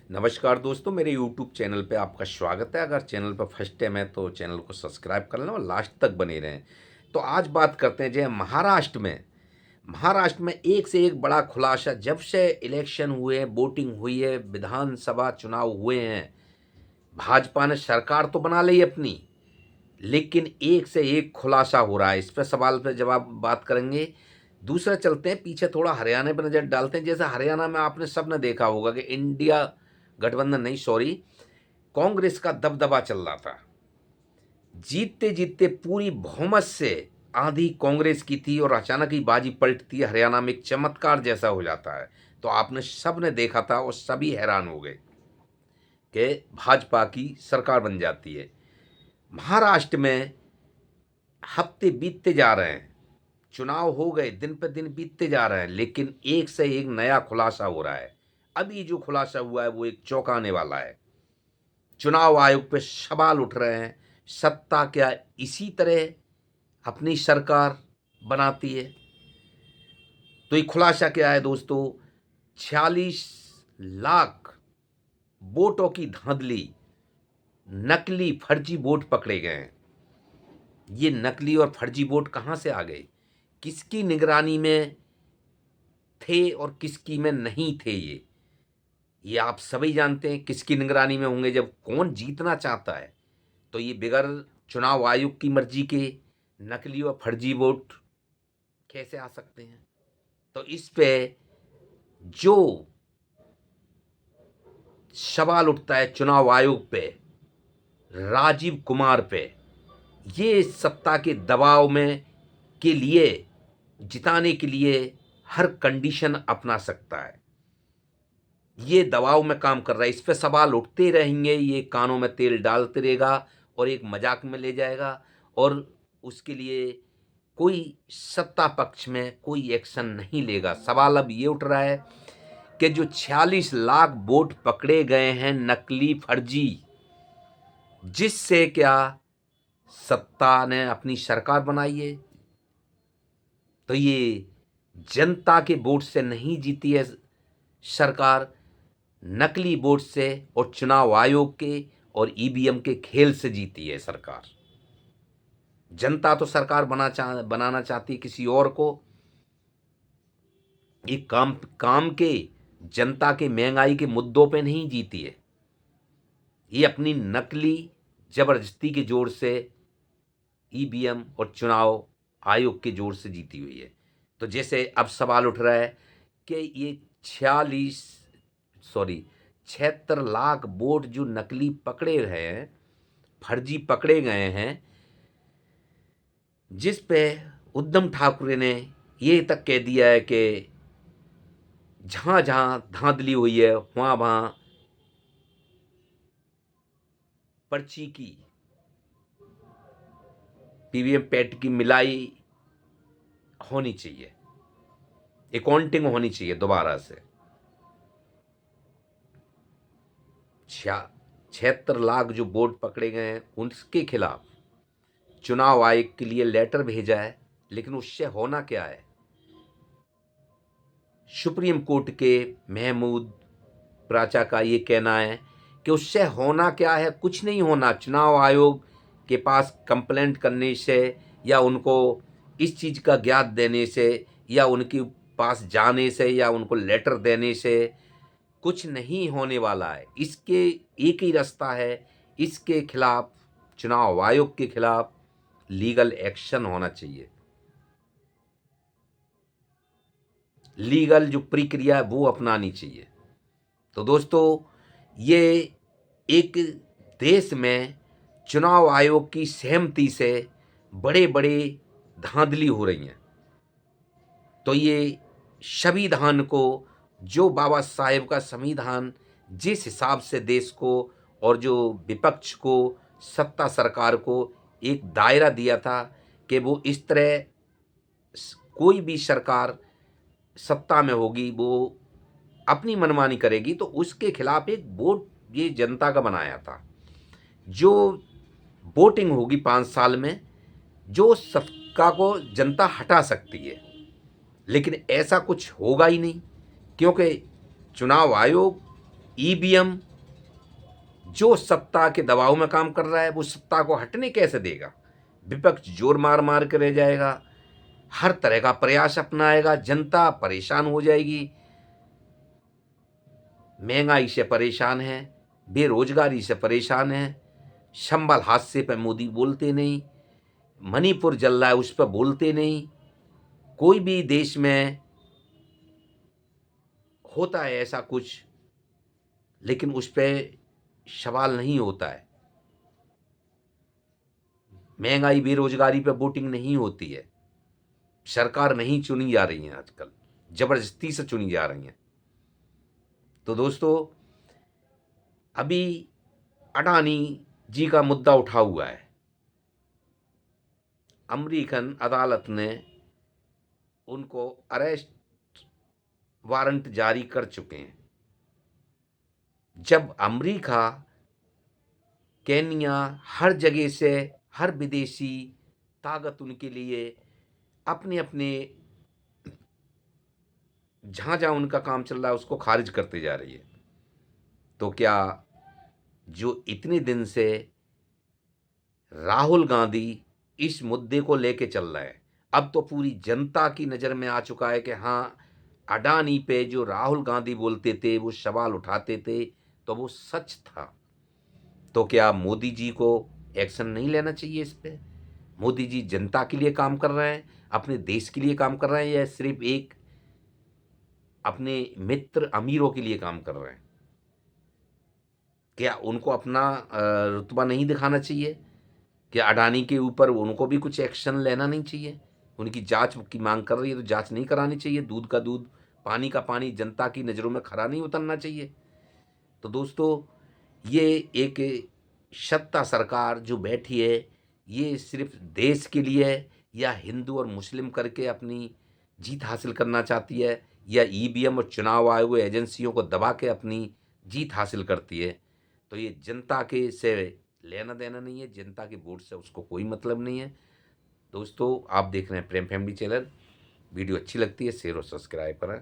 नमस्कार दोस्तों, मेरे YouTube चैनल पे आपका स्वागत है। अगर चैनल पर फर्स्ट टाइम है तो चैनल को सब्सक्राइब कर लें और लास्ट तक बने रहें। तो आज बात करते हैं जो महाराष्ट्र में एक से एक बड़ा खुलासा। जब से इलेक्शन हुए, वोटिंग हुई है, विधानसभा चुनाव हुए हैं, भाजपा ने सरकार तो बना ली अपनी, लेकिन एक से एक खुलासा हो रहा है। इस पर सवाल पे जवाब बात करेंगे। दूसरा चलते हैं पीछे, थोड़ा हरियाणा पर नजर डालते हैं। जैसे हरियाणा में आपने सबने देखा होगा कि इंडिया गठबंधन नहीं, सॉरी, कांग्रेस का दबदबा चल रहा था। जीतते जीतते पूरी बहुमत से आंधी कांग्रेस की थी और अचानक ही बाजी पलटती है। हरियाणा में एक चमत्कार जैसा हो जाता है। तो आपने सबने देखा था और सभी हैरान हो गए कि भाजपा की सरकार बन जाती है। महाराष्ट्र में हफ्ते बीतते जा रहे हैं, चुनाव हो गए, दिन पर दिन बीतते जा रहे हैं, लेकिन एक से एक नया खुलासा हो रहा है। अभी जो खुलासा हुआ है वो एक चौंकाने वाला है। चुनाव आयोग पे सवाल उठ रहे हैं, सत्ता क्या इसी तरह अपनी सरकार बनाती है? तो ये खुलासा क्या है दोस्तों? 46 लाख वोटों की धांधली, नकली फर्जी वोट पकड़े गए हैं। ये नकली और फर्जी वोट कहां से आ गए, किसकी निगरानी में थे और किसकी में नहीं थे? ये आप सभी जानते हैं किसकी निगरानी में होंगे। जब कौन जीतना चाहता है तो ये बगैर चुनाव आयोग की मर्जी के नकली और फर्जी वोट कैसे आ सकते हैं? तो इस पे जो सवाल उठता है चुनाव आयोग पे, राजीव कुमार पे, ये सत्ता के दबाव में के लिए, जिताने के लिए हर कंडीशन अपना सकता है। ये दबाव में काम कर रहा है। इस पे सवाल उठते रहेंगे, ये कानों में तेल डालते रहेगा और एक मजाक में ले जाएगा। और उसके लिए कोई सत्ता पक्ष में कोई एक्शन नहीं लेगा। सवाल अब ये उठ रहा है कि जो 46 लाख वोट पकड़े गए हैं नकली फर्जी, जिससे क्या सत्ता ने अपनी सरकार बनाई है, तो ये जनता के वोट से नहीं जीती है सरकार, नकली वोट से और चुनाव आयोग के और ईवीएम के खेल से जीती है सरकार। जनता तो सरकार बनाना चाहती है किसी और को। ये काम काम के, जनता के महंगाई के मुद्दों पे नहीं जीती है। ये अपनी नकली जबरदस्ती के जोर से ईवीएम और चुनाव आयोग के जोर से जीती हुई है। तो जैसे अब सवाल उठ रहा है कि ये 76 लाख वोट जो नकली पकड़े हैं, फर्जी पकड़े गए हैं, जिस पे उद्धव ठाकरे ने ये तक कह दिया है कि जहां जहां धांधली हुई है वहां वहां पर्ची की, पीवीएम पैट की मिलाई होनी चाहिए, अकाउंटिंग होनी चाहिए दोबारा से। 76 लाख जो वोट पकड़े गए हैं उसके खिलाफ चुनाव आयोग के लिए लेटर भेजा है, लेकिन उससे होना क्या है? सुप्रीम कोर्ट के महमूद प्राचा का ये कहना है कि उससे होना क्या है, कुछ नहीं होना। चुनाव आयोग के पास कंप्लेंट करने से या उनको इस चीज़ का ज्ञात देने से या उनके पास जाने से या उनको लेटर देने से कुछ नहीं होने वाला है। इसके एक ही रास्ता है, इसके खिलाफ, चुनाव आयोग के खिलाफ लीगल एक्शन होना चाहिए। लीगल जो प्रक्रिया है वो अपनानी चाहिए। तो दोस्तों, ये एक देश में चुनाव आयोग की सहमति से बड़े बड़े धांधली हो रही हैं। तो ये संविधान को, जो बाबा साहेब का संविधान जिस हिसाब से देश को और जो विपक्ष को, सत्ता सरकार को एक दायरा दिया था कि वो इस तरह कोई भी सरकार सत्ता में होगी वो अपनी मनमानी करेगी, तो उसके खिलाफ एक वोट ये जनता का बनाया था। जो वोटिंग होगी 5 साल में, जो सबका को जनता हटा सकती है, लेकिन ऐसा कुछ होगा ही नहीं, क्योंकि चुनाव आयोग ईवीएम जो सत्ता के दबाव में काम कर रहा है वो सत्ता को हटने कैसे देगा? विपक्ष जोर मार मार के रह जाएगा, हर तरह का प्रयास अपनाएगा, जनता परेशान हो जाएगी, महंगाई से परेशान है, बेरोजगारी से परेशान है, संभल हादसे पे मोदी बोलते नहीं, मणिपुर जल रहा है उस पर बोलते नहीं, कोई भी देश में होता है ऐसा कुछ लेकिन उस पे सवाल नहीं होता है। महंगाई बेरोजगारी पे वोटिंग नहीं होती है, सरकार नहीं चुनी जा रही है, आजकल जबरदस्ती से चुनी जा रही हैं। तो दोस्तों अभी अडानी जी का मुद्दा उठा हुआ है, अमेरिकन अदालत ने उनको अरेस्ट वारंट जारी कर चुके हैं। जब अमेरिका, केन्या, हर जगह से हर विदेशी ताकत उनके लिए अपने अपने जहाँ जहाँ उनका काम चल रहा है उसको खारिज करते जा रही है, तो क्या जो इतने दिन से राहुल गांधी इस मुद्दे को लेके चल रहा है, अब तो पूरी जनता की नज़र में आ चुका है कि हाँ, अडानी पे जो राहुल गांधी बोलते थे, वो सवाल उठाते थे, तो वो सच था। तो क्या मोदी जी को एक्शन नहीं लेना चाहिए इस पे? मोदी जी जनता के लिए काम कर रहे हैं, अपने देश के लिए काम कर रहे हैं, या सिर्फ एक अपने मित्र अमीरों के लिए काम कर रहे हैं? क्या उनको अपना रुतबा नहीं दिखाना चाहिए? क्या अडानी के ऊपर उनको भी कुछ एक्शन लेना नहीं चाहिए? उनकी जांच की मांग कर रही है तो जांच नहीं करानी चाहिए? दूध का दूध, पानी का पानी, जनता की नज़रों में खरा नहीं उतरना चाहिए? तो दोस्तों ये एक सत्ता सरकार जो बैठी है, ये सिर्फ देश के लिए है या हिंदू और मुस्लिम करके अपनी जीत हासिल करना चाहती है, या ईवीएम और चुनाव आयोग एजेंसियों को दबा के अपनी जीत हासिल करती है? तो ये जनता के से लेना देना नहीं है, जनता के वोट से उसको कोई मतलब नहीं है। दोस्तों आप देख रहे हैं प्रेम फैमिली चैनल, वीडियो अच्छी लगती है शेयर और सब्सक्राइब करें।